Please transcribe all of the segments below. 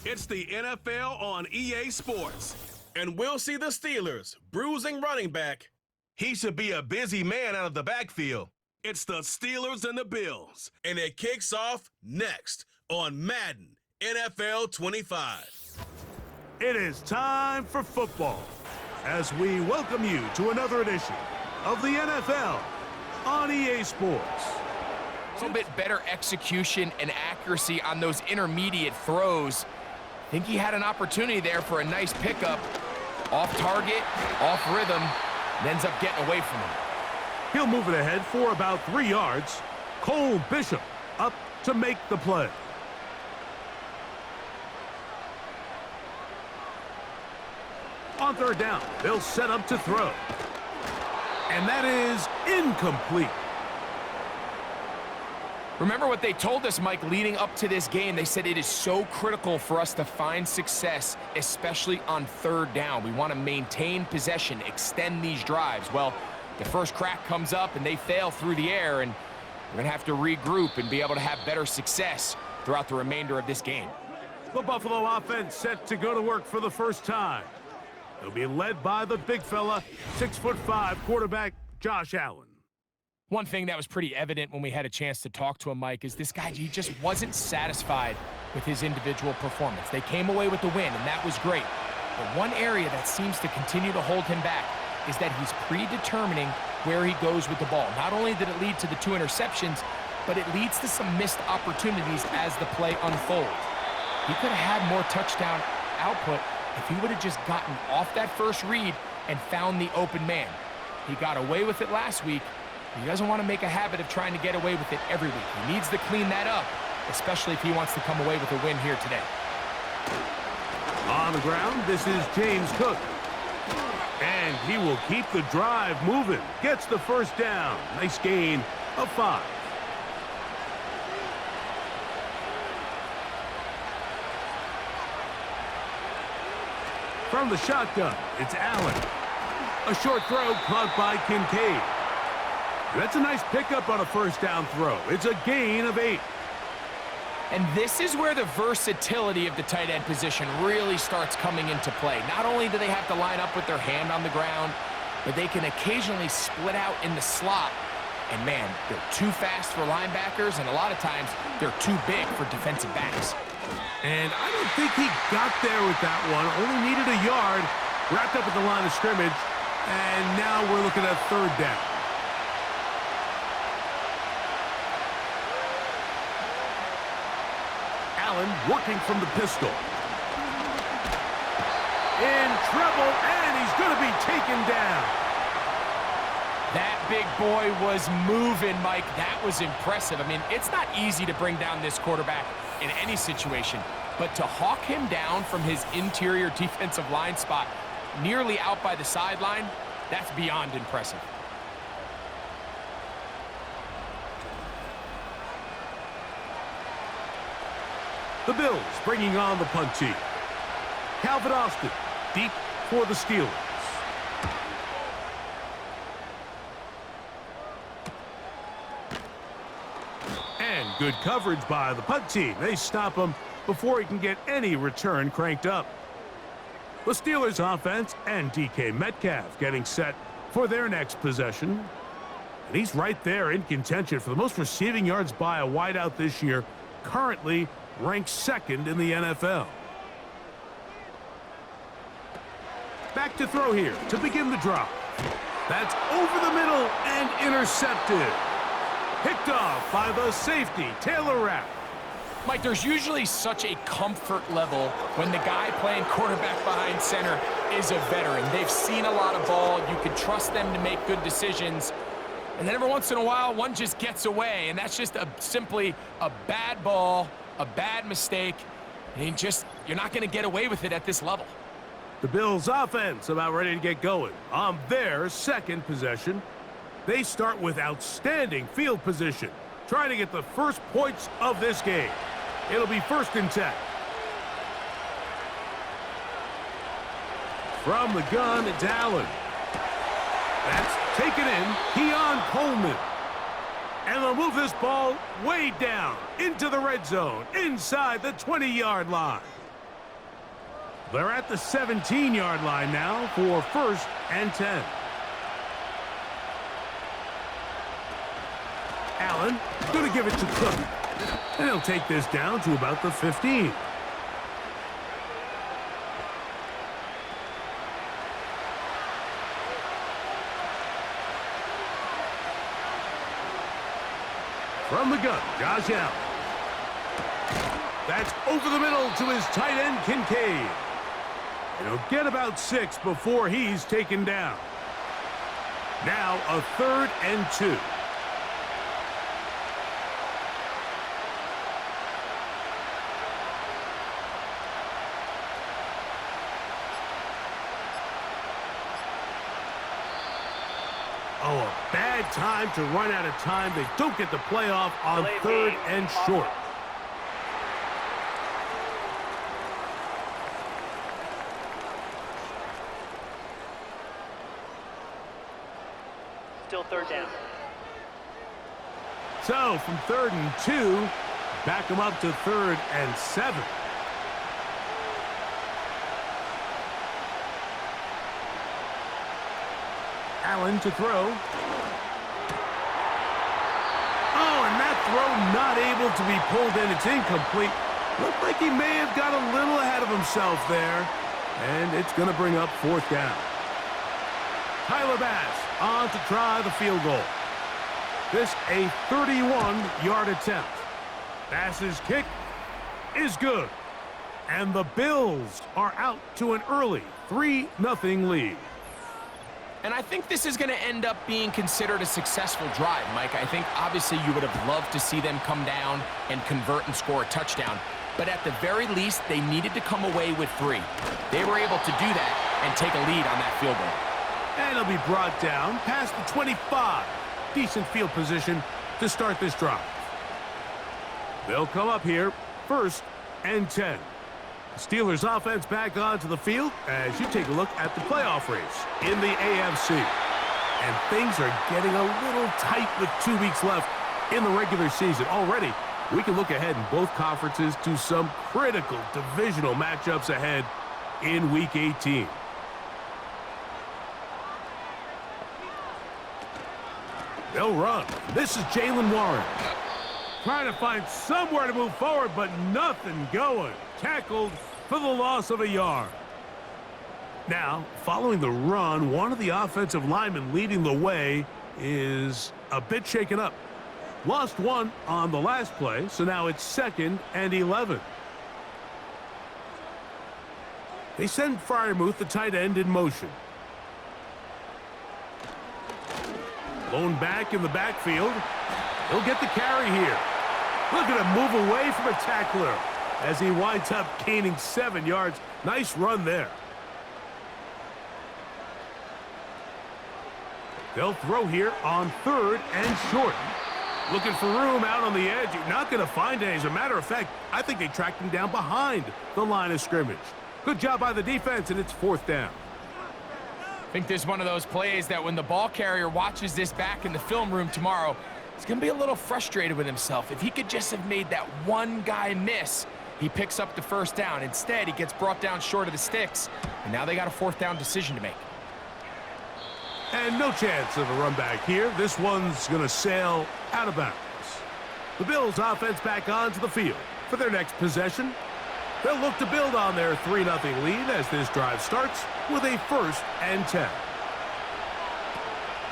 It's the NFL on EA Sports. And we'll see the Steelers bruising running back. He should be a busy man out of the backfield. It's the Steelers and the Bills. And it kicks off next on Madden NFL 25. It is time for football as we welcome you to another edition of the NFL on EA Sports. A little bit better execution and accuracy on those intermediate throws. I think he had an opportunity there for a nice pickup. Off target, off rhythm, and ends up getting away from him. He'll move it ahead for about 3 yards. Cole Bishop up to make the play. On third down, they'll set up to throw. And that is incomplete. Remember what they told us, Mike, leading up to this game. They said it is so critical for us to find success, especially on third down. We want to maintain possession, extend these drives. Well, the first crack comes up and they fail through the air, and we're going to have to regroup and be able to have better success throughout the remainder of this game. The Buffalo offense set to go to work for the first time. They'll be led by the big fella, 6'5" quarterback Josh Allen. One thing that was pretty evident when we had a chance to talk to him, Mike, is this guy, he just wasn't satisfied with his individual performance. They came away with the win, and that was great. But one area that seems to continue to hold him back is that he's predetermining where he goes with the ball. Not only did it lead to the 2 interceptions, but it leads to some missed opportunities as the play unfolds. He could have had more touchdown output if he would have just gotten off that first read and found the open man. He got away with it last week. He doesn't want to make a habit of trying to get away with it every week. He needs to clean that up, especially if he wants to come away with a win here today. On the ground, this is James Cook. And he will keep the drive moving. Gets the first down. Nice gain of 5. From the shotgun, it's Allen. A short throw caught by Kincaid. That's a nice pickup on a first down throw. It's a gain of 8. And this is where the versatility of the tight end position really starts coming into play. Not only do they have to line up with their hand on the ground, but they can occasionally split out in the slot. And man, they're too fast for linebackers, and a lot of times they're too big for defensive backs. And I don't think he got there with that one. Only needed a yard. Wrapped up at the line of scrimmage. And now we're looking at third down. Allen working from the pistol. In trouble, and he's going to be taken down. That big boy was moving, Mike. That was impressive. I mean, it's not easy to bring down this quarterback in any situation, but to hawk him down from his interior defensive line spot, nearly out by the sideline, that's beyond impressive. The Bills bringing on the punt team. Calvin Austin deep for the Steelers. And good coverage by the punt team. They stop him before he can get any return cranked up. The Steelers offense and DK Metcalf getting set for their next possession. And he's right there in contention for the most receiving yards by a wideout this year, currently ranked 2nd in the NFL. Back to throw here to begin the drive. That's over the middle and intercepted. Picked off by the safety, Taylor Rapp. Mike, there's usually such a comfort level when the guy playing quarterback behind center is a veteran. They've seen a lot of ball. You can trust them to make good decisions. And then every once in a while, one just gets away, and that's just simply a bad ball, a bad mistake. And you're not going to get away with it at this level. The Bills offense about ready to get going on their second possession. They start with outstanding field position, trying to get the first points of this game. It'll be 1st and 10. From the gun, it's Allen. That's taken in, Keon Coleman. And they'll move this ball way down into the red zone, inside the 20-yard line. They're at the 17-yard line now for 1st and 10. Allen going to give it to Cook. And he'll take this down to about the 15. From the gun, Josh Allen. That's over the middle to his tight end, Kincaid. And he'll get about 6 before he's taken down. Now a 3rd and 2. Oh, a bad time to run out of time. They don't get the playoff on 3rd and short. Still 3rd down. So from 3rd and 2, back them up to 3rd and 7. Allen to throw. Oh, and that throw not able to be pulled in. It's incomplete. Looked like he may have got a little ahead of himself there. And it's going to bring up 4th down. Tyler Bass on to try the field goal. This a 31-yard attempt. Bass's kick is good. And the Bills are out to an early 3-0 lead. And I think this is going to end up being considered a successful drive, Mike. I think obviously you would have loved to see them come down and convert and score a touchdown. But at the very least, they needed to come away with 3. They were able to do that and take a lead on that field goal. And it'll be brought down past the 25. Decent field position to start this drive. They'll come up here 1st and 10. Steelers offense back onto the field as you take a look at the playoff race in the AFC. And things are getting a little tight with 2 weeks left in the regular season. Already, we can look ahead in both conferences to some critical divisional matchups ahead in Week 18. They'll run. This is Jaylen Warren. Trying to find somewhere to move forward, but nothing going. Tackled for the loss of a yard. Now, following the run, one of the offensive linemen leading the way is a bit shaken up. Lost 1 on the last play, so now it's 2nd and 11. They send Freiermuth, the tight end, in motion. Blown back in the backfield. He'll get the carry here. Look at him move away from a tackler as he winds up gaining 7 yards. Nice run there. They'll throw here on 3rd and short. Looking for room out on the edge. You're not going to find any. As a matter of fact, I think they tracked him down behind the line of scrimmage. Good job by the defense, and it's 4th down. I think there's one of those plays that when the ball carrier watches this back in the film room tomorrow, he's going to be a little frustrated with himself. If he could just have made that one guy miss, he picks up the 1st down. Instead, he gets brought down short of the sticks, and now they got a 4th down decision to make. And no chance of a run back here. This one's going to sail out of bounds. The Bills offense back onto the field for their next possession. They'll look to build on their 3-0 lead as this drive starts with a 1st and 10.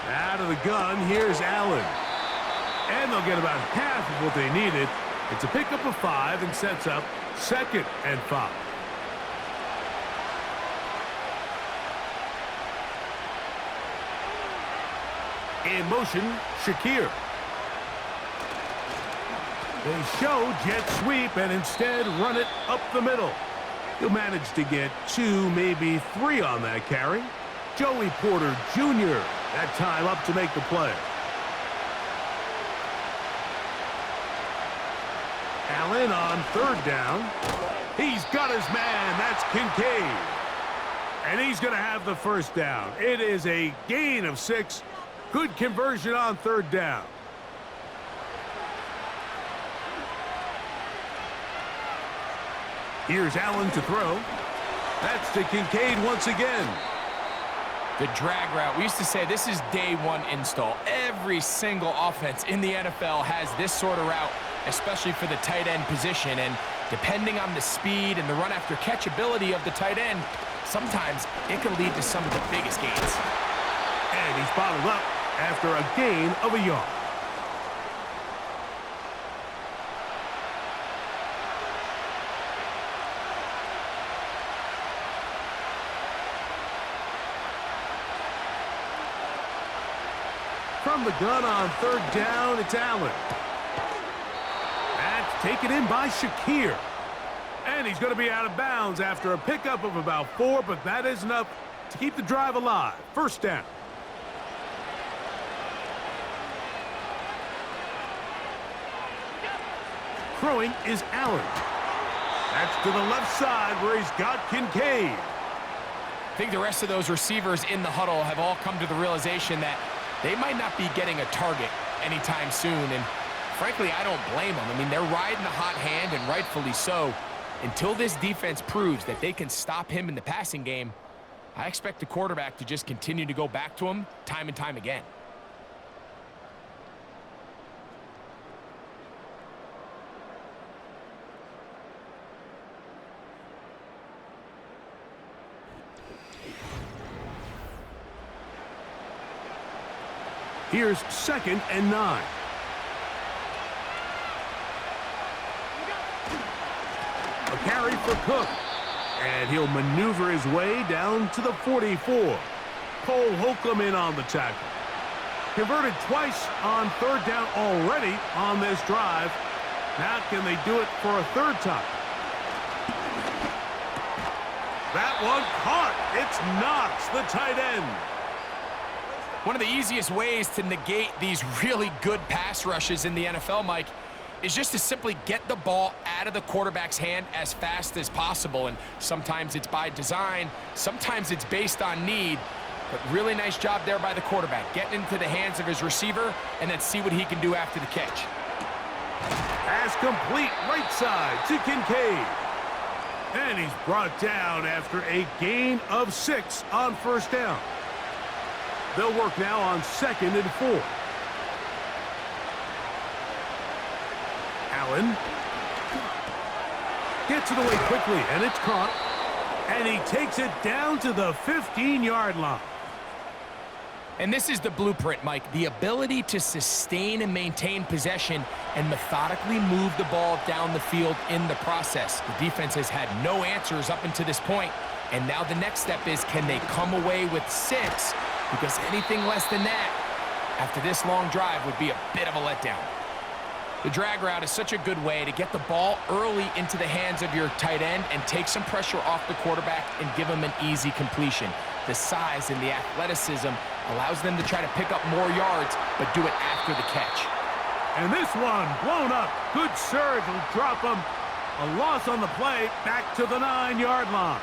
Out of the gun, here's Allen. And they'll get about half of what they needed. It's a pickup of 5 and sets up 2nd and 5. In motion, Shakir. They show jet sweep and instead run it up the middle. He'll manage to get 2, maybe 3 on that carry. Joey Porter Jr. that time up to make the play. Allen on 3rd down. He's got his man. That's Kincaid. And he's going to have the 1st down. It is a gain of 6. Good conversion on 3rd down. Here's Allen to throw. That's to Kincaid once again. The drag route. We used to say this is day one install. Every single offense in the NFL has this sort of route, especially for the tight end position. And depending on the speed and the run after catch ability of the tight end, sometimes it can lead to some of the biggest gains. And he's bottled up after a gain of a yard. From the gun on third down, it's Allen. That's taken in by Shakir. And he's going to be out of bounds after a pickup of about 4, but that is enough to keep the drive alive. First down. Throwing is Allen. That's to the left side where he's got Kincaid. I think the rest of those receivers in the huddle have all come to the realization that they might not be getting a target anytime soon, and frankly, I don't blame them. I mean, they're riding the hot hand, and rightfully so. Until this defense proves that they can stop him in the passing game, I expect the quarterback to just continue to go back to him time and time again. Here's 2nd and 9. A carry for Cook. And he'll maneuver his way down to the 44. Cole Holcomb in on the tackle. Converted twice on third down already on this drive. Now can they do it for a third time? That one caught. It's Knox, the tight end. One of the easiest ways to negate these really good pass rushes in the NFL, Mike, is just to simply get the ball out of the quarterback's hand as fast as possible. And sometimes it's by design, sometimes it's based on need. But really nice job there by the quarterback, getting into the hands of his receiver and then see what he can do after the catch. Pass complete right side to Kincaid. And he's brought down after a gain of 6 on first down. They'll work now on 2nd and 4. Allen gets it away quickly, and it's caught. And he takes it down to the 15-yard line. And this is the blueprint, Mike. The ability to sustain and maintain possession and methodically move the ball down the field in the process. The defense has had no answers up until this point, and now the next step is, can they come away with 6? Because anything less than that after this long drive would be a bit of a letdown. The drag route is such a good way to get the ball early into the hands of your tight end and take some pressure off the quarterback and give him an easy completion. The size and the athleticism allows them to try to pick up more yards, but do it after the catch. And this one blown up. Good surge will drop him. A loss on the play, back to the 9-yard line.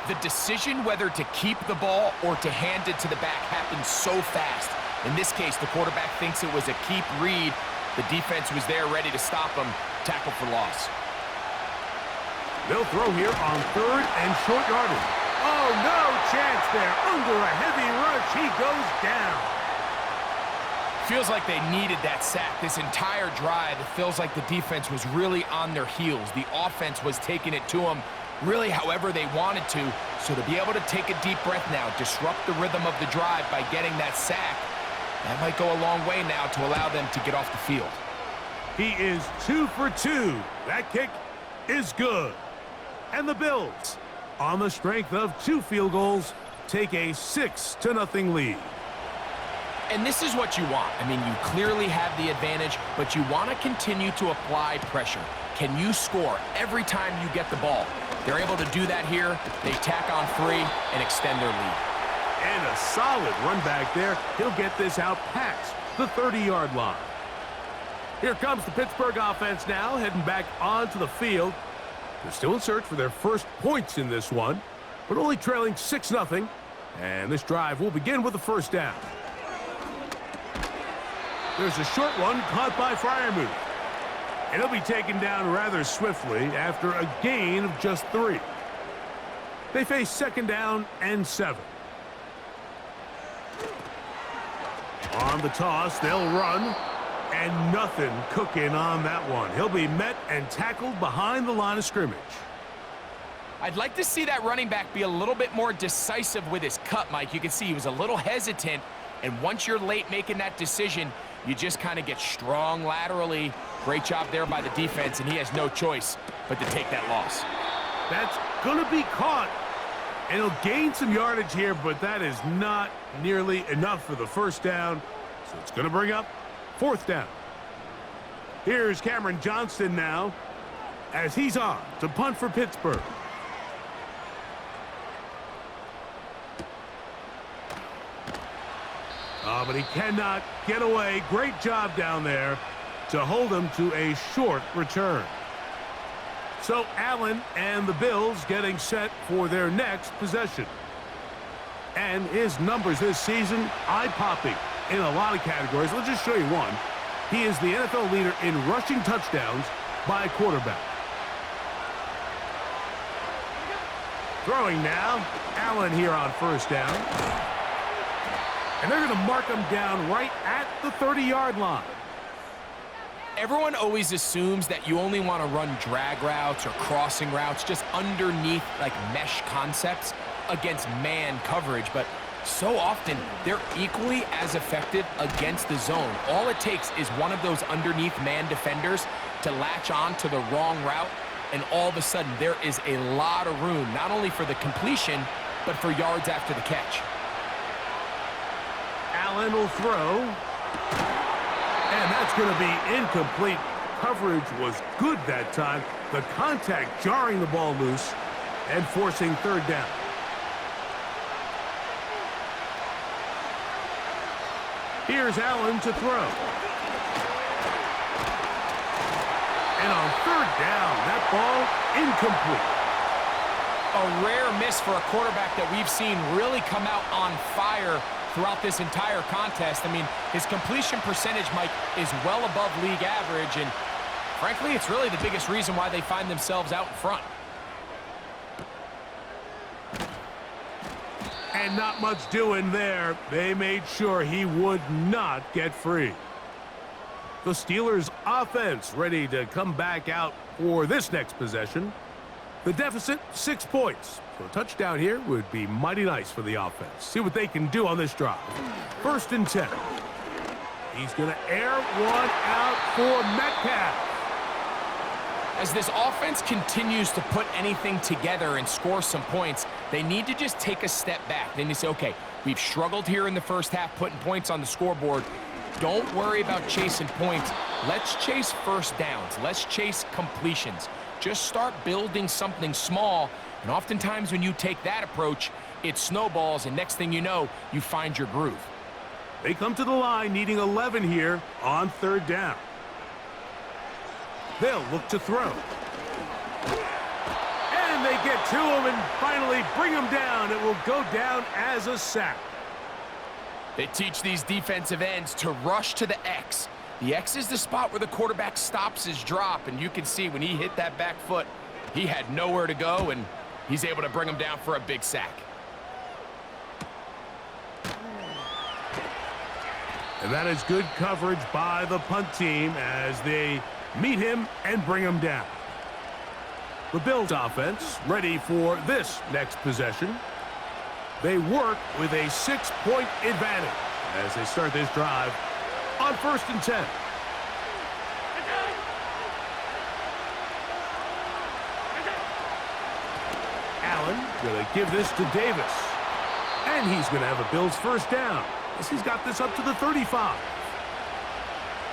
The decision whether to keep the ball or to hand it to the back happens so fast. In this case, the quarterback thinks it was a keep read. The defense was there ready to stop him. Tackle for loss. They'll throw here on 3rd and short yardage. Oh, no chance there. Under a heavy rush, he goes down. Feels like they needed that sack. This entire drive, it feels like the defense was really on their heels. The offense was taking it to them really however they wanted to. So to be able to take a deep breath now, disrupt the rhythm of the drive by getting that sack, that might go a long way now to allow them to get off the field. He is 2 for 2. That kick is good. And the Bills, on the strength of 2 field goals, take a 6-0 lead. And this is what you want. I mean, you clearly have the advantage, but you want to continue to apply pressure. Can you score every time you get the ball? They're able to do that here. They tack on 3 and extend their lead. And a solid run back there. He'll get this out past the 30-yard line. Here comes the Pittsburgh offense now, heading back onto the field. They're still in search for their first points in this one, but only trailing 6-0. And this drive will begin with a first down. There's a short one caught by Freiermuth. And he'll be taken down rather swiftly after a gain of just 3. They face 2nd down and 7. On the toss, they'll run, and nothing cooking on that one. He'll be met and tackled behind the line of scrimmage. I'd like to see that running back be a little bit more decisive with his cut, Mike. You can see he was a little hesitant, and once you're late making that decision, you just kind of get strong laterally. Great job there by the defense, and he has no choice but to take that loss. That's going to be caught, and he'll gain some yardage here, but that is not nearly enough for the first down, so it's going to bring up 4th down. Here's Cameron Johnston now as he's on to punt for Pittsburgh. Oh, but he cannot get away. Great job down there to hold him to a short return. So Allen and the Bills getting set for their next possession. And his numbers this season, eye-popping in a lot of categories. Let's just show you one. He is the NFL leader in rushing touchdowns by a quarterback. Throwing now, Allen here on 1st down. And they're going to mark him down right at the 30-yard line. Everyone always assumes that you only want to run drag routes or crossing routes just underneath like mesh concepts against man coverage, but so often they're equally as effective against the zone. All it takes is one of those underneath man defenders to latch on to the wrong route, and all of a sudden there is a lot of room, not only for the completion, but for yards after the catch. Allen will throw, and that's going to be incomplete. Coverage was good that time. The contact jarring the ball loose and forcing 3rd down. Here's Allen to throw. And on 3rd down, that ball incomplete. A rare miss for a quarterback that we've seen really come out on fire throughout this entire contest. I mean, his completion percentage, Mike, is well above league average, and frankly, it's really the biggest reason why they find themselves out in front. And not much doing there. They made sure he would not get free. The Steelers' offense ready to come back out for this next possession. The deficit, 6 points. So a touchdown here would be mighty nice for the offense. See what they can do on this drive. 1st and 10. He's going to air one out for Metcalf. As this offense continues to put anything together and score some points, they need to just take a step back. Then you say, okay, we've struggled here in the first half putting points on the scoreboard. Don't worry about chasing points. Let's chase first downs. Let's chase completions. Just start building something small, and oftentimes when you take that approach, it snowballs, and next thing you know, you find your groove. They come to the line needing 11 here on 3rd down. They'll look to throw. And they get to him and finally bring him down. It will go down as a sack. They teach these defensive ends to rush to the X. The X is the spot where the quarterback stops his drop, and you can see when he hit that back foot, he had nowhere to go, and he's able to bring him down for a big sack. And that is good coverage by the punt team as they meet him and bring him down. The Bills offense ready for this next possession. They work with a 6-point advantage as they start this drive on 1st and 10. Allen going to give this to Davis. And he's going to have a Bills 1st down as he's got this up to the 35.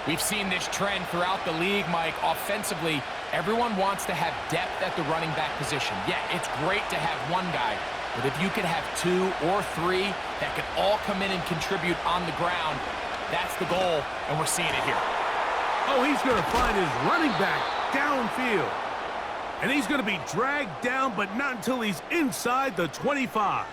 We've seen this trend throughout the league, Mike. Offensively, everyone wants to have depth at the running back position. Yeah, it's great to have one guy, but if you could have 2 or 3 that could all come in and contribute on the ground, that's the goal, and we're seeing it here. Oh, he's going to find his running back downfield. And he's going to be dragged down, but not until he's inside the 25.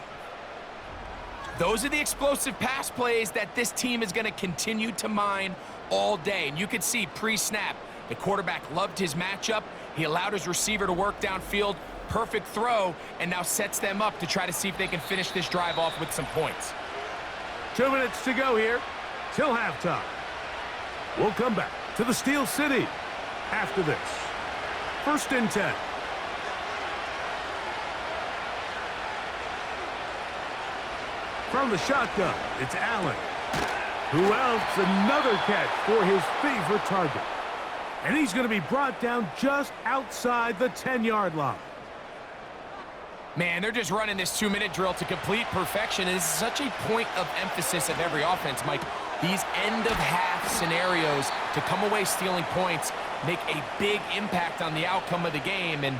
Those are the explosive pass plays that this team is going to continue to mine all day. And you can see pre-snap, the quarterback loved his matchup. He allowed his receiver to work downfield. perfect throw, and now sets them up to try to see if they can finish this drive off with some points. 2 minutes to go here till halftime. We'll come back to the Steel City after this. 1st and 10. From the shotgun, it's Allen. Who else? Another catch for his favorite target. And he's going to be brought down just outside the 10-yard line. Man, they're just running this 2-minute drill to complete perfection. And it's such a point of emphasis of every offense, Mike. These end-of-half scenarios to come away stealing points make a big impact on the outcome of the game. And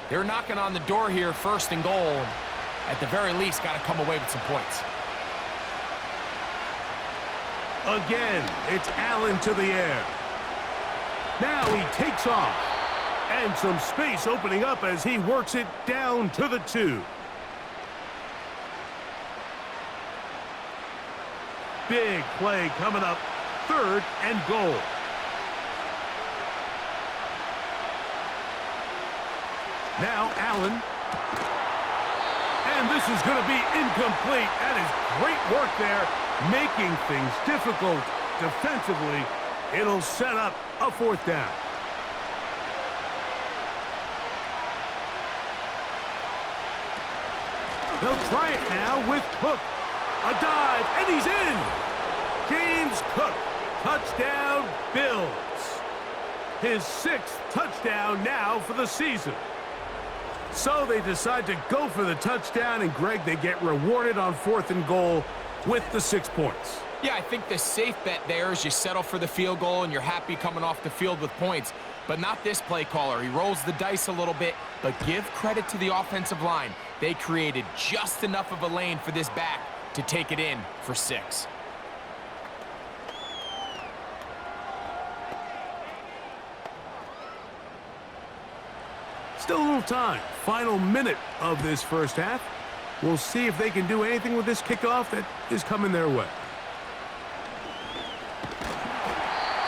they're knocking on the door here, 1st and goal. At the very least, got to come away with some points. Again, it's Allen to the air. Now he takes off. And some space opening up as he works it down to the 2. Big play coming up. 3rd and goal. Now Allen. And this is going to be incomplete. That is great work there, making things difficult defensively. It'll set up a 4th down. They'll try it now with Cook. A dive, and he's in. James Cook, touchdown Bills. His 6th touchdown now for the season. So they decide to go for the touchdown, and Greg, they get rewarded on 4th and goal with the 6 points. Yeah, I think the safe bet there is you settle for the field goal and you're happy coming off the field with points. But not this play caller. He rolls the dice a little bit, but give credit to the offensive line. They created just enough of a lane for this back to take it in for 6. Still a little time. Final minute of this 1st half. We'll see if they can do anything with this kickoff that is coming their way.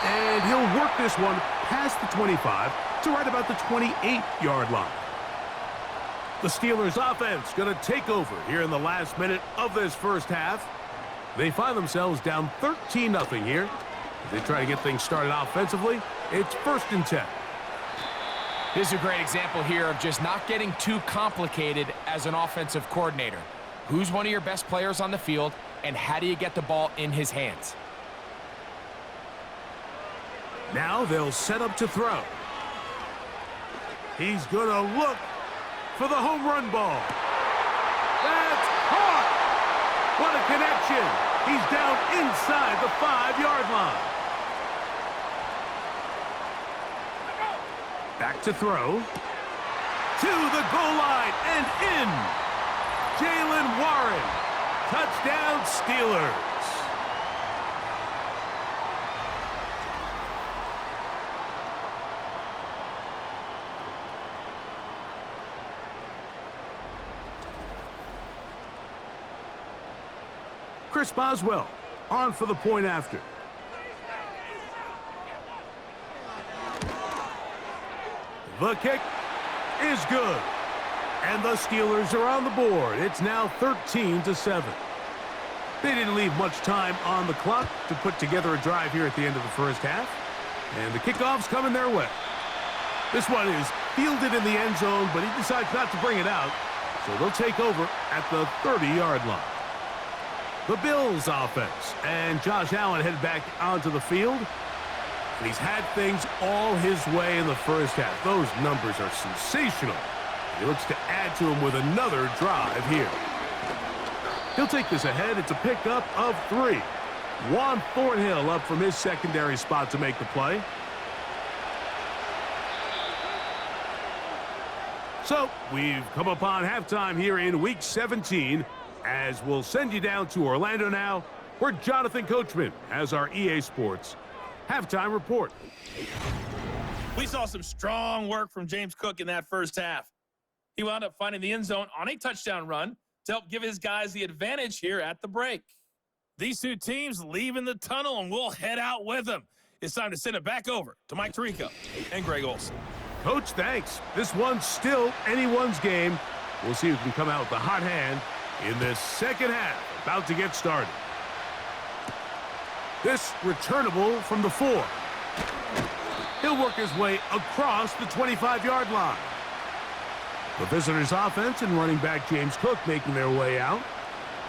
And he'll work this one past the 25 to right about the 28-yard line. The Steelers offense going to take over here in the last minute of this 1st half. They find themselves down 13-0 here. As they try to get things started offensively, it's 1st and 10. This is a great example here of just not getting too complicated as an offensive coordinator. Who's one of your best players on the field, and how do you get the ball in his hands? Now they'll set up to throw. He's going to look for the home run ball. That's caught! What a connection! He's down inside the 5-yard line. Back to throw. To the goal line and in. Jalen Warren. Touchdown Steelers. Chris Boswell on for the point after. The kick is good. And the Steelers are on the board. It's now 13-7. They didn't leave much time on the clock to put together a drive here at the end of the 1st half. And the kickoff's coming their way. This one is fielded in the end zone, but he decides not to bring it out. So they'll take over at the 30-yard line. The Bills offense, and Josh Allen headed back onto the field. And he's had things all his way in the 1st half. Those numbers are sensational. He looks to add to them with another drive here. He'll take this ahead. It's a pickup of 3. Juan Thornhill up from his secondary spot to make the play. So we've come upon halftime here in Week 17, as we'll send you down to Orlando now, where Jonathan Coachman has our EA Sports halftime report. We saw some strong work from James Cook in that 1st half. He wound up finding the end zone on a touchdown run to help give his guys the advantage here at the break. These two teams leaving the tunnel, and we'll head out with them. It's time to send it back over to Mike Tirico and Greg Olsen. Coach, thanks. This one's still anyone's game. We'll see who can come out with the hot hand in this second half. About to get started. This returnable from the 4. He'll work his way across the 25-yard line. The visitors' offense and running back James Cook making their way out.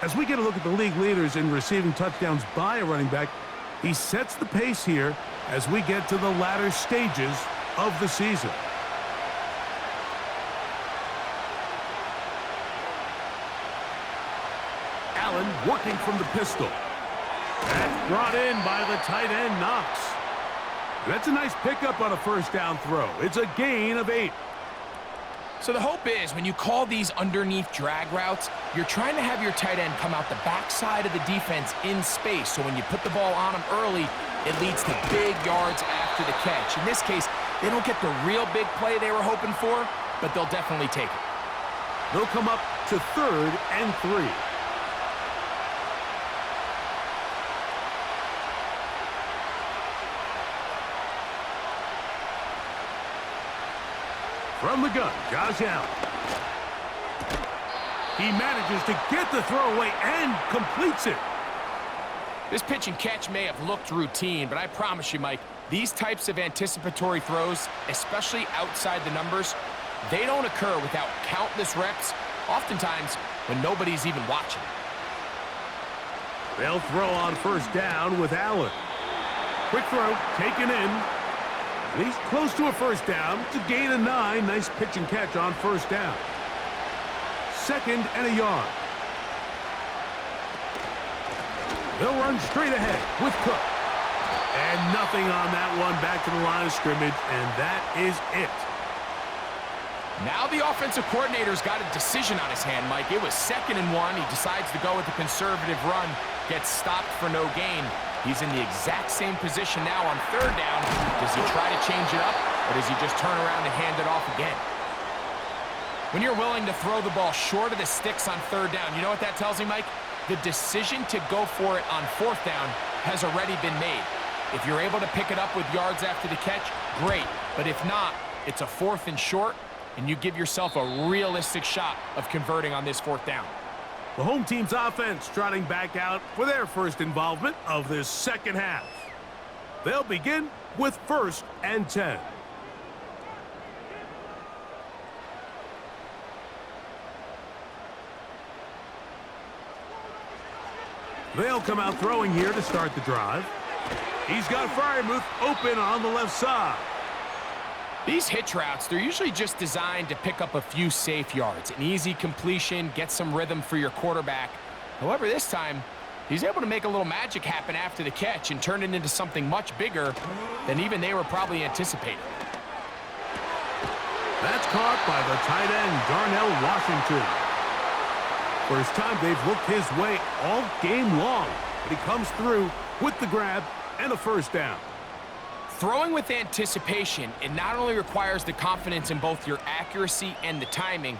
As we get a look at the league leaders in receiving touchdowns by a running back, he sets the pace here as we get to the latter stages of the season. Allen working from the pistol. That's brought in by the tight end, Knox. That's a nice pickup on a first down throw. It's a gain of 8. So the hope is when you call these underneath drag routes, you're trying to have your tight end come out the backside of the defense in space. So when you put the ball on him early, it leads to big yards after the catch. In this case, they don't get the real big play they were hoping for, but they'll definitely take it. They'll come up to 3rd and 3. From the gun, Josh Allen. He manages to get the throw away and completes it. This pitch and catch may have looked routine, but I promise you, Mike, these types of anticipatory throws, especially outside the numbers, they don't occur without countless reps, oftentimes when nobody's even watching. They'll throw on first down with Allen. Quick throw, taken in. He's close to a first down. It's a gain of 9. Nice pitch and catch on first down. 2nd and a yard. They'll run straight ahead with Cook. And nothing on that one. Back to the line of scrimmage, and that is it. Now the offensive coordinator's got a decision on his hand, Mike. It was 2nd and 1. He decides to go with a conservative run. Gets stopped for no gain. He's in the exact same position now on 3rd down. Does he try to change it up, or does he just turn around and hand it off again? When you're willing to throw the ball short of the sticks on 3rd down, you know what that tells me, Mike? The decision to go for it on 4th down has already been made. If you're able to pick it up with yards after the catch, great. But if not, it's a 4th and short, and you give yourself a realistic shot of converting on this 4th down. The home team's offense trotting back out for their first involvement of this second half. They'll begin with 1st and 10. They'll come out throwing here to start the drive. He's got Freiermuth open on the left side. These hitch routes, they're usually just designed to pick up a few safe yards. An easy completion, get some rhythm for your quarterback. However, this time, he's able to make a little magic happen after the catch and turn it into something much bigger than even they were probably anticipating. That's caught by the tight end, Darnell Washington. First time they've looked his way all game long, but he comes through with the grab and a first down. Throwing with anticipation, it not only requires the confidence in both your accuracy and the timing,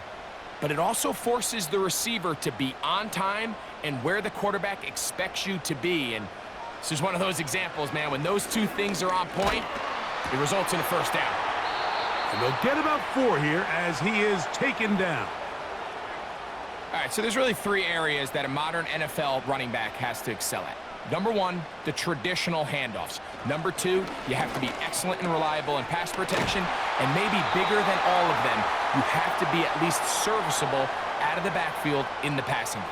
but it also forces the receiver to be on time and where the quarterback expects you to be. And this is one of those examples, man. When those two things are on point, it results in a first down. And they'll get about 4 here as he is taken down. All right, so there's really 3 areas that a modern NFL running back has to excel at. Number 1, the traditional handoffs. Number 2, you have to be excellent and reliable in pass protection, and maybe bigger than all of them, you have to be at least serviceable out of the backfield in the passing game.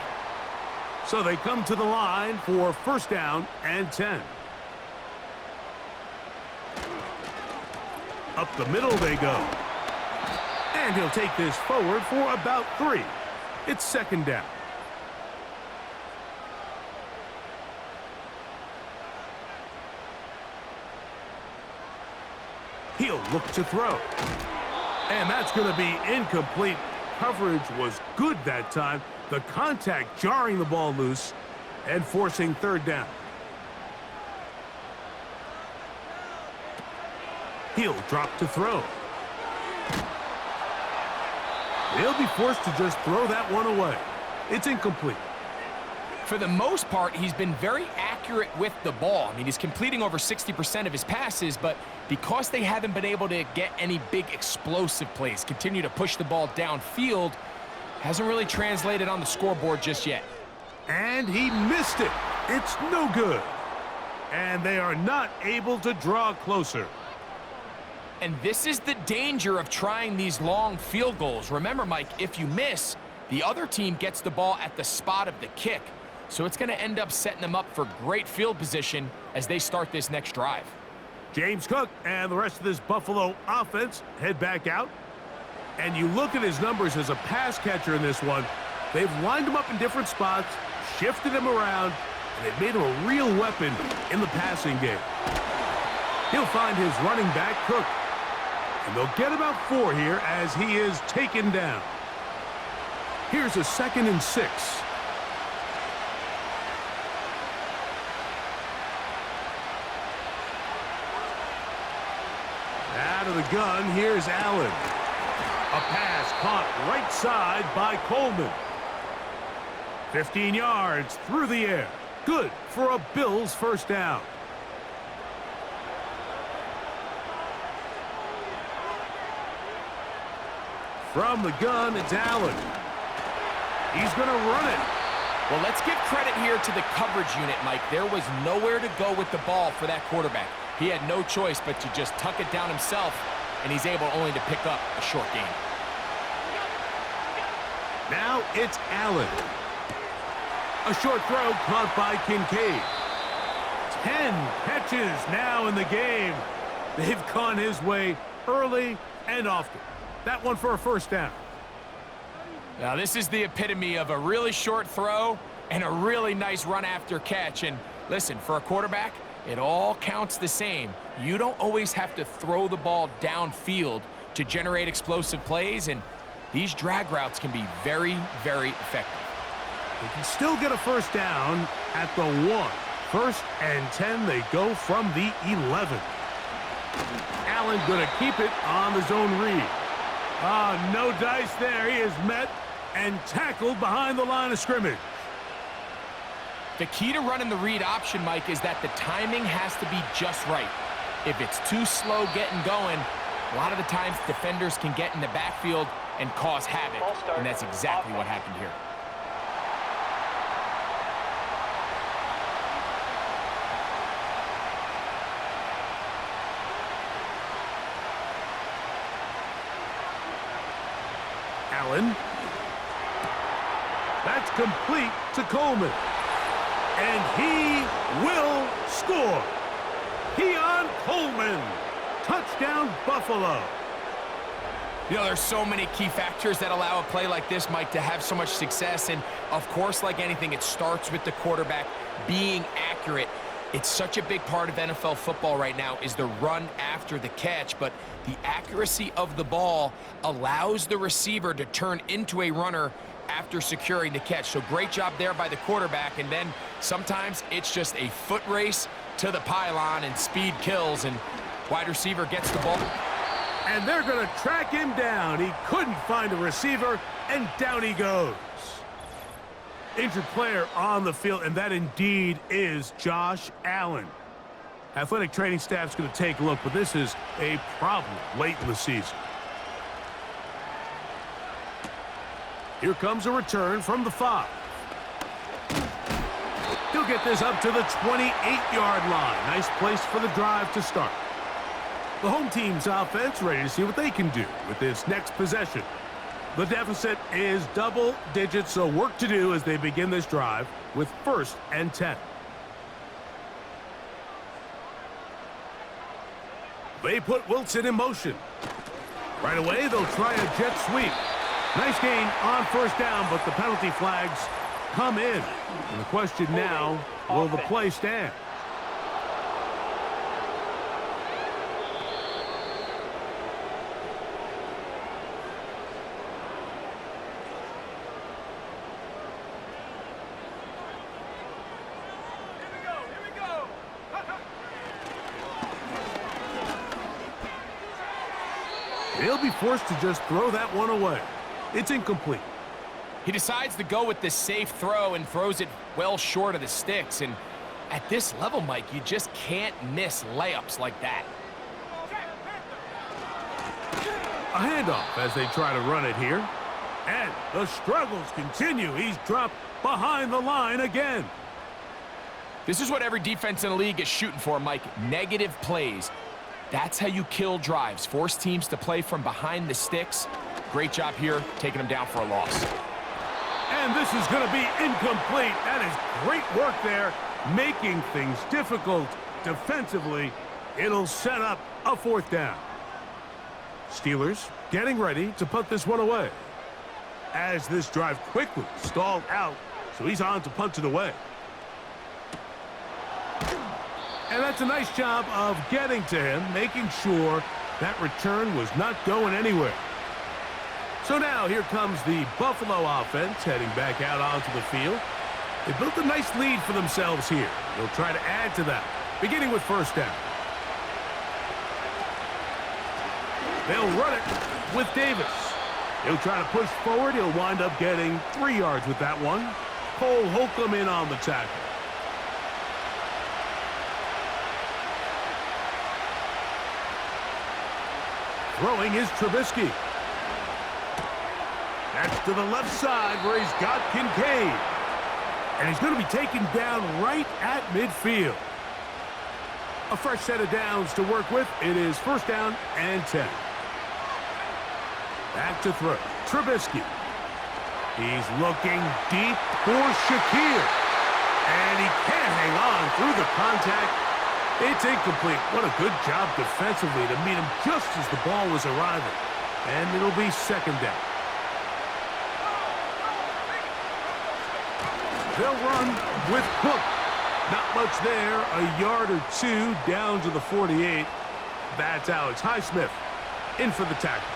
So they come to the line for first down and 10. Up the middle they go. And he'll take this forward for about 3. It's 2nd down. He'll look to throw. And that's going to be incomplete. Coverage was good that time. The contact jarring the ball loose and forcing 3rd down. He'll drop to throw. He'll be forced to just throw that one away. It's incomplete. For the most part, he's been very accurate with the ball. I mean, he's completing over 60% of his passes, but because they haven't been able to get any big explosive plays, continue to push the ball downfield, hasn't really translated on the scoreboard just yet. And he missed it. It's no good. And they are not able to draw closer. And this is the danger of trying these long field goals. Remember, Mike, if you miss, the other team gets the ball at the spot of the kick. So it's going to end up setting them up for great field position as they start this next drive. James Cook and the rest of this Buffalo offense head back out. And you look at his numbers as a pass catcher in this one. They've lined him up in different spots, shifted him around, and they've made him a real weapon in the passing game. He'll find his running back, Cook. And they'll get about 4 here as he is taken down. Here's a 2nd and 6. Out of the gun, here's Allen. A pass caught right side by Coleman. 15 yards through the air. Good for a Bills first down. From the gun, it's Allen. He's going to run it. Well, let's give credit here to the coverage unit, Mike. There was nowhere to go with the ball for that quarterback. He had no choice but to just tuck it down himself, and he's able only to pick up a short gain. Now it's Allen. A short throw caught by Kincaid. 10 catches now in the game. They've gone his way early and often. That one for a first down. Now, this is the epitome of a really short throw and a really nice run after catch. And listen, for a quarterback, it all counts the same. You don't always have to throw the ball downfield to generate explosive plays, and these drag routes can be very, very effective. They can still get a first down at the 1. 1st and 10, they go from the 11. Allen going to keep it on the zone read. No dice there. He is met and tackled behind the line of scrimmage. The key to running the read option, Mike, is that the timing has to be just right. If it's too slow getting going, a lot of the times defenders can get in the backfield and cause havoc, and that's exactly what happened here. Allen. That's complete to Coleman. And he will score. Keon Coleman. Touchdown, Buffalo. You know, there's so many key factors that allow a play like this, Mike, to have so much success. And, of course, like anything, it starts with the quarterback being accurate. It's such a big part of NFL football right now is the run after the catch, but the accuracy of the ball allows the receiver to turn into a runner after securing the catch. So great job there by the quarterback, and then sometimes it's just a foot race to the pylon and speed kills, and wide receiver gets the ball. And they're going to track him down. He couldn't find a receiver, and down he goes. Injured player on the field, and that indeed is Josh Allen. Athletic training staff's going to take a look, but this is a problem late in the season. Here comes a return from the 5. He'll get this up to the 28-yard line. Nice place for the drive to start. The home team's offense ready to see what they can do with this next possession. The deficit is double digits, so work to do as they begin this drive with 1st and 10. They put Wilson in motion. Right away, they'll try a jet sweep. Nice gain on first down, but the penalty flags come in. And the question now, will the play stand? He'll be forced to just throw that one away. It's incomplete. He decides to go with the safe throw and throws it well short of the sticks. And at this level, Mike, you just can't miss layups like that. A handoff as they try to run it here. And the struggles continue. He's dropped behind the line again. This is what every defense in the league is shooting for, Mike. Negative plays. That's how you kill drives. Force teams to play from behind the sticks. Great job here, taking them down for a loss. And this is going to be incomplete. That is great work there, making things difficult defensively. It'll set up a 4th down. Steelers getting ready to put this one away. As this drive quickly stalled out, so he's on to punt it away. And that's a nice job of getting to him, making sure that return was not going anywhere. So now here comes the Buffalo offense heading back out onto the field. They built a nice lead for themselves here. They'll try to add to that, beginning with 1st down. They'll run it with Davis. He'll try to push forward. He'll wind up getting 3 yards with that one. Cole Holcomb in on the tackle. Throwing is Trubisky. That's to the left side where he's got Kincaid. And he's going to be taken down right at midfield. A fresh set of downs to work with. It is 1st down and 10. Back to throw. Trubisky. He's looking deep for Shakir. And he can't hang on through the contact. It's incomplete. What a good job defensively to meet him just as the ball was arriving. And it'll be 2nd down. They'll run with Cook. Not much there. A yard or 2 down to the 48. That's Alex Highsmith in for the tackle.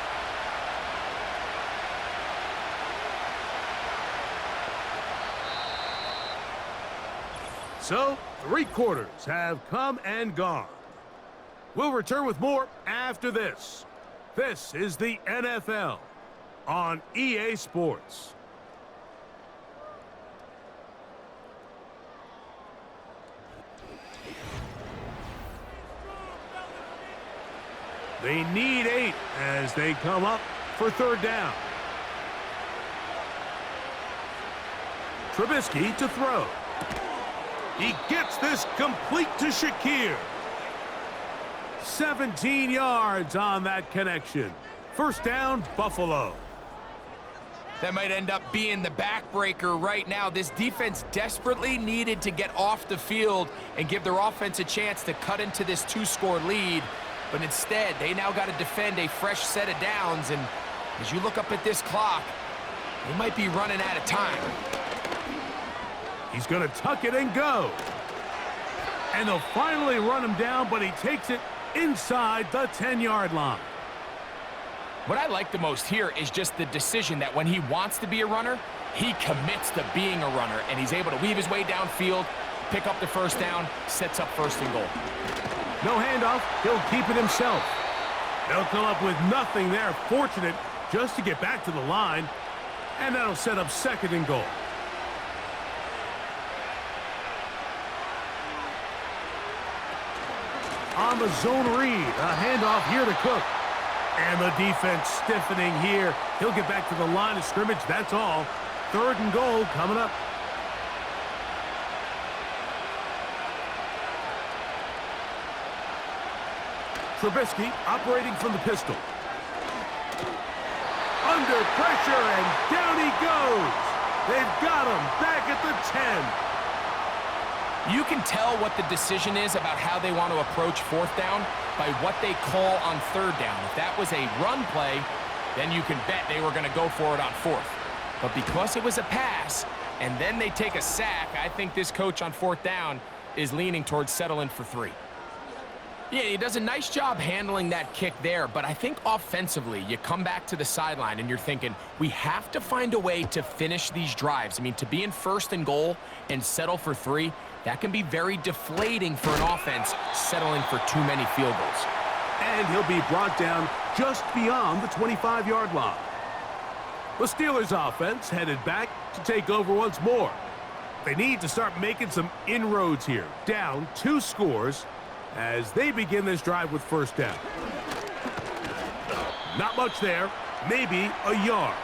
So, 3 quarters have come and gone. We'll return with more after this. This is the NFL on EA Sports. They need 8 as they come up for 3rd down. Trubisky to throw. He gets this complete to Shakir. 17 yards on that connection. 1st down, Buffalo. That might end up being the backbreaker right now. This defense desperately needed to get off the field and give their offense a chance to cut into this 2-score lead. But instead, they now got to defend a fresh set of downs. And as you look up at this clock, they might be running out of time. He's going to tuck it and go. And they'll finally run him down, but he takes it inside the 10-yard line. What I like the most here is just the decision that when he wants to be a runner, he commits to being a runner, and he's able to weave his way downfield, pick up the 1st down, sets up 1st and goal. No handoff. He'll keep it himself. They'll come up with nothing there. Fortunate just to get back to the line, and that'll set up 2nd and goal. On the zone read, a handoff here to Cook. And the defense stiffening here. He'll get back to the line of scrimmage, that's all. 3rd and goal coming up. Trubisky operating from the pistol. Under pressure, and down he goes. They've got him back at the 10. You can tell what the decision is about how they want to approach 4th down by what they call on 3rd down. If that was a run play, then you can bet they were going to go for it on 4th. But because it was a pass, and then they take a sack, I think this coach on 4th down is leaning towards settling for 3. Yeah, he does a nice job handling that kick there, but I think offensively, you come back to the sideline and you're thinking, we have to find a way to finish these drives. I mean, to be in 1st and goal and settle for 3, that can be very deflating for an offense settling for too many field goals. And he'll be brought down just beyond the 25-yard line. The Steelers offense headed back to take over once more. They need to start making some inroads here, down 2 scores, as they begin this drive with 1st down. Not much there. Maybe a yard.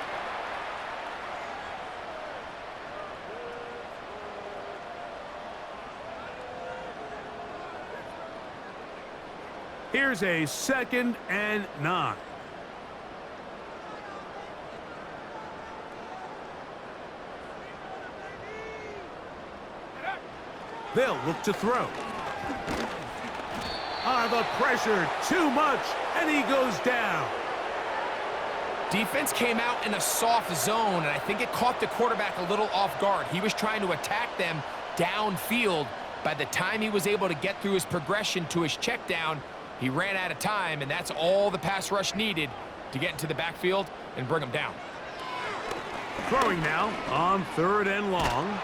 Here's a 2nd and 9. They'll look to throw. The pressure, too much, and he goes down. Defense came out in a soft zone, and I think it caught the quarterback a little off guard. He was trying to attack them downfield. By the time he was able to get through his progression to his check down, he ran out of time, and that's all the pass rush needed to get into the backfield and bring him down. Throwing now on 3rd and long.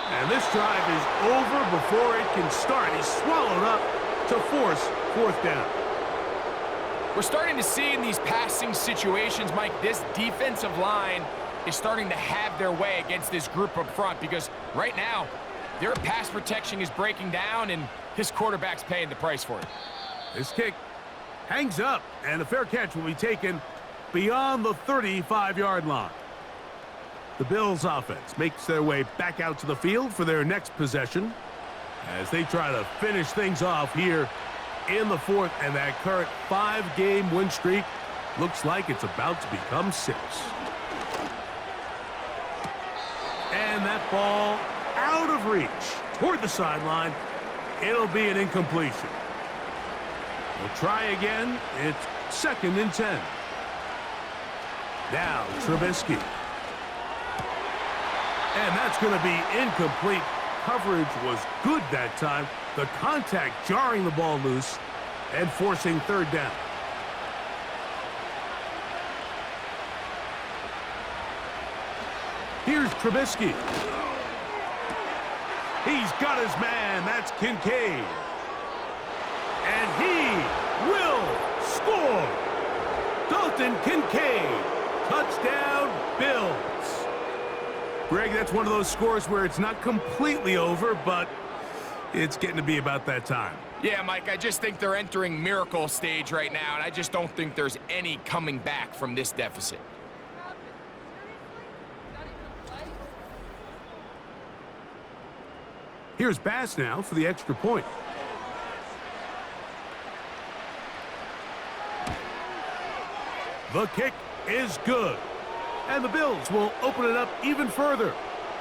And this drive is over before it can start. He's swallowed up to force 4th down. We're starting to see in these passing situations, Mike, this defensive line is starting to have their way against this group up front because right now, their pass protection is breaking down, and his quarterback's paying the price for it. This kick hangs up, and a fair catch will be taken beyond the 35-yard line. The Bills offense makes their way back out to the field for their next possession as they try to finish things off here in the 4th, and that current 5-game win streak looks like it's about to become 6. And that ball out of reach toward the sideline. It'll be an incompletion. We'll try again. It's 2nd and 10. Now Trubisky. And that's going to be incomplete. Coverage was good that time. The contact jarring the ball loose and forcing 3rd down. Here's Trubisky. He's got his man. That's Kincaid. And he will score. Dalton Kincaid. Touchdown, Bills. Greg, that's one of those scores where it's not completely over, but it's getting to be about that time. Yeah, Mike, I just think they're entering miracle stage right now, and I just don't think there's any coming back from this deficit. Here's Bass now for the extra point. The kick is good. And the Bills will open it up even further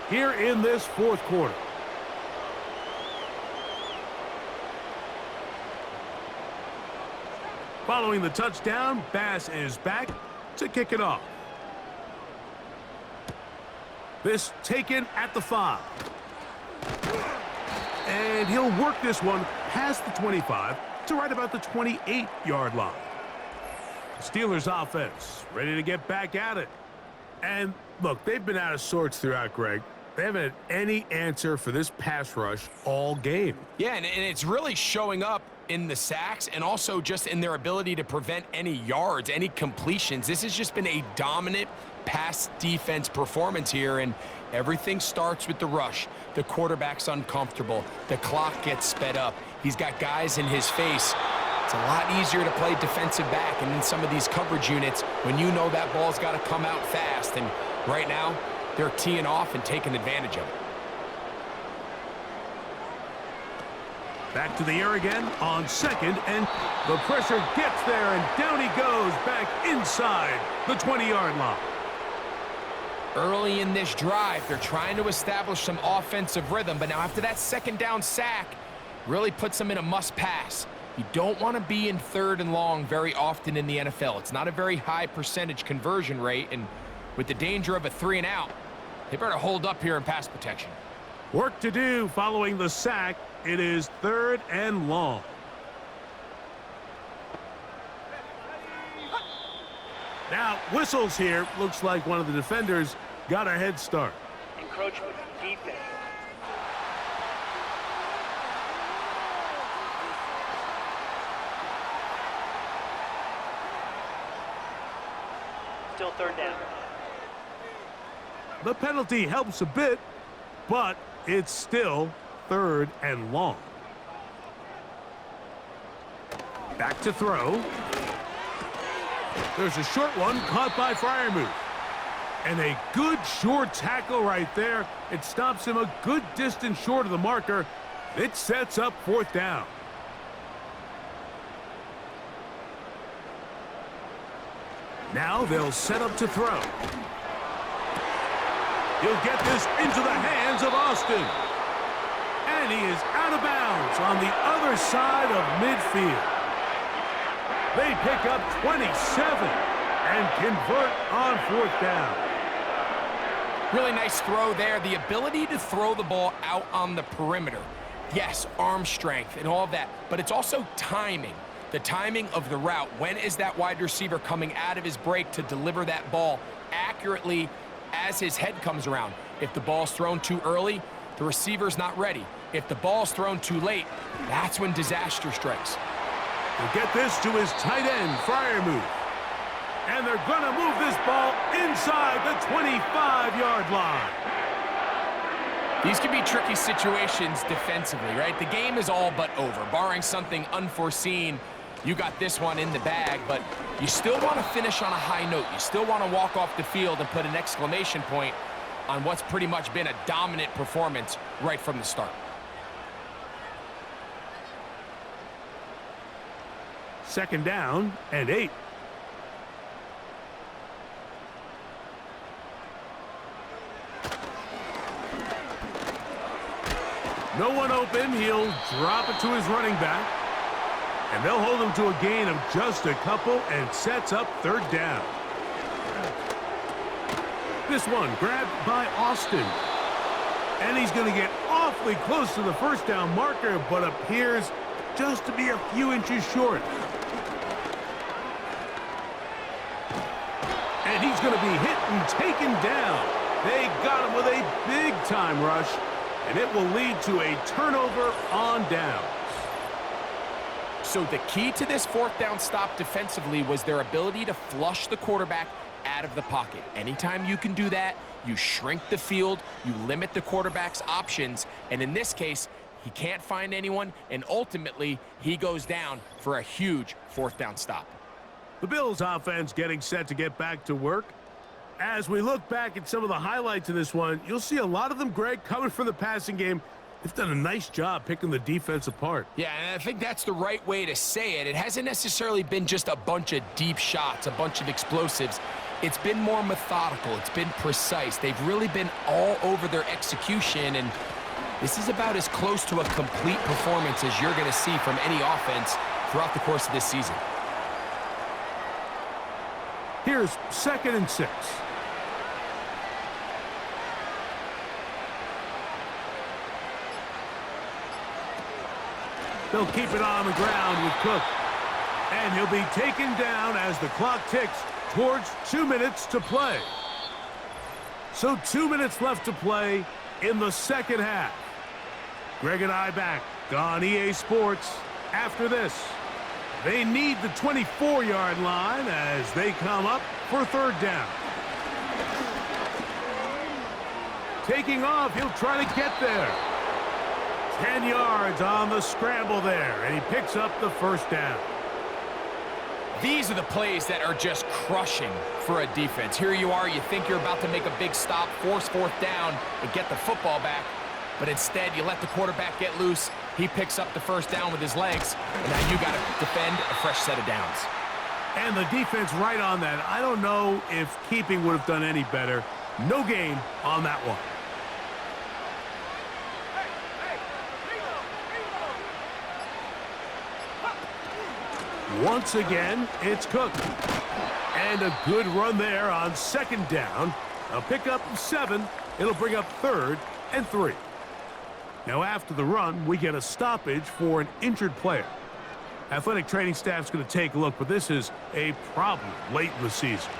here in this 4th quarter. Following the touchdown, Bass is back to kick it off. This taken at the 5. And he'll work this one past the 25 to right about the 28-yard line. Steelers offense ready to get back at it. And look, they've been out of sorts throughout, Greg. They haven't had any answer for this pass rush all game. Yeah, and it's really showing up in the sacks and also just in their ability to prevent any yards, any completions. This has just been a dominant pass defense performance here, and everything starts with the rush. The quarterback's uncomfortable. The clock gets sped up. He's got guys in his face. It's a lot easier to play defensive back, and in some of these coverage units, when you know that ball's got to come out fast, and right now, they're teeing off and taking advantage of it. Back to the air again on 2nd, and the pressure gets there, and down he goes back inside the 20-yard line. Early in this drive, they're trying to establish some offensive rhythm, but now after that 2nd down sack, really puts them in a must-pass. You don't want to be in 3rd and long very often in the NFL. It's not a very high percentage conversion rate, and with the danger of a 3 and out, they better hold up here in pass protection. Work to do following the sack. It is 3rd and long. Now, whistles here. Looks like one of the defenders got a head start. Encroachment, defense. Still 3rd down. The penalty helps a bit, but it's still 3rd and long. Back to throw. There's a short one caught by Fryermuth. And a good short tackle right there. It stops him a good distance short of the marker. It sets up 4th down. Now they'll set up to throw. He'll get this into the hands of Austin. And he is out of bounds on the other side of midfield. They pick up 27 and convert on 4th down. Really nice throw there. The ability to throw the ball out on the perimeter. Yes, arm strength and all of that, but it's also timing. The timing of the route. When is that wide receiver coming out of his break to deliver that ball accurately as his head comes around? If the ball's thrown too early, the receiver's not ready. If the ball's thrown too late, that's when disaster strikes. He'll get this to his tight end, Fryermuth. And they're going to move this ball inside the 25-yard line. These can be tricky situations defensively, right? The game is all but over. Barring something unforeseen, you got this one in the bag, but you still want to finish on a high note. You still want to walk off the field and put an exclamation point on what's pretty much been a dominant performance right from the start. Second down and 8. No one open. He'll drop it to his running back. And they'll hold him to a gain of just a couple and sets up 3rd down. This one grabbed by Austin. And he's going to get awfully close to the 1st down marker, but appears just to be a few inches short. And he's going to be hit and taken down. They got him with a big-time rush. And it will lead to a turnover on downs. So the key to this 4th down stop defensively was their ability to flush the quarterback out of the pocket. Anytime you can do that, you shrink the field, you limit the quarterback's options, and in this case, he can't find anyone, and ultimately, he goes down for a huge 4th down stop. The Bills offense getting set to get back to work. As we look back at some of the highlights of this one, you'll see a lot of them, Greg, coming from the passing game. They've done a nice job picking the defense apart. Yeah, and I think that's the right way to say it. It hasn't necessarily been just a bunch of deep shots, a bunch of explosives. It's been more methodical. It's been precise. They've really been all over their execution, and this is about as close to a complete performance as you're going to see from any offense throughout the course of this season. Here's 2nd and 6. They'll keep it on the ground with Cook. And he'll be taken down as the clock ticks towards 2 minutes to play. So 2 minutes left to play in the 2nd half. Greg and I back on EA Sports after this. They need the 24-yard line as they come up for 3rd down. Taking off, he'll try to get there. 10 yards on the scramble there, and he picks up the 1st down. These are the plays that are just crushing for a defense. Here you are, you think you're about to make a big stop, force 4th down, and get the football back. But instead, you let the quarterback get loose. He picks up the 1st down with his legs, and now you got to defend a fresh set of downs. And the defense right on that. I don't know if keeping would have done any better. No gain on that one. Once again, it's Cook. And a good run there on 2nd down. A pickup of 7. It'll bring up 3rd and 3. Now after the run, we get a stoppage for an injured player. Athletic training staff's going to take a look, but this is a problem late in the season.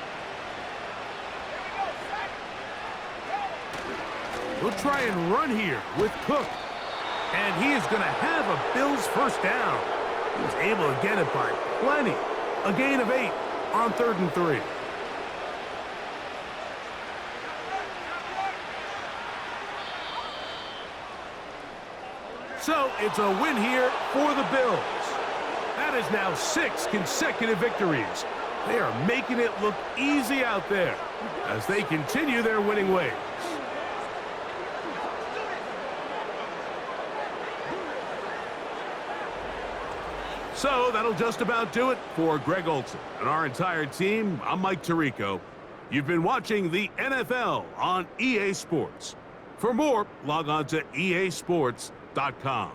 We'll try and run here with Cook. And he is going to have a Bills 1st down. He was able to get it by plenty. A gain of 8 on 3rd and 3. So it's a win here for the Bills. That is now 6 consecutive victories. They are making it look easy out there as they continue their winning ways. So that'll just about do it for Greg Olson and our entire team. I'm Mike Tirico. You've been watching the NFL on EA Sports. For more, log on to easports.com.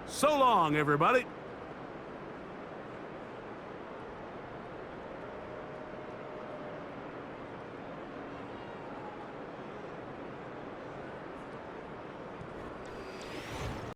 So long, everybody.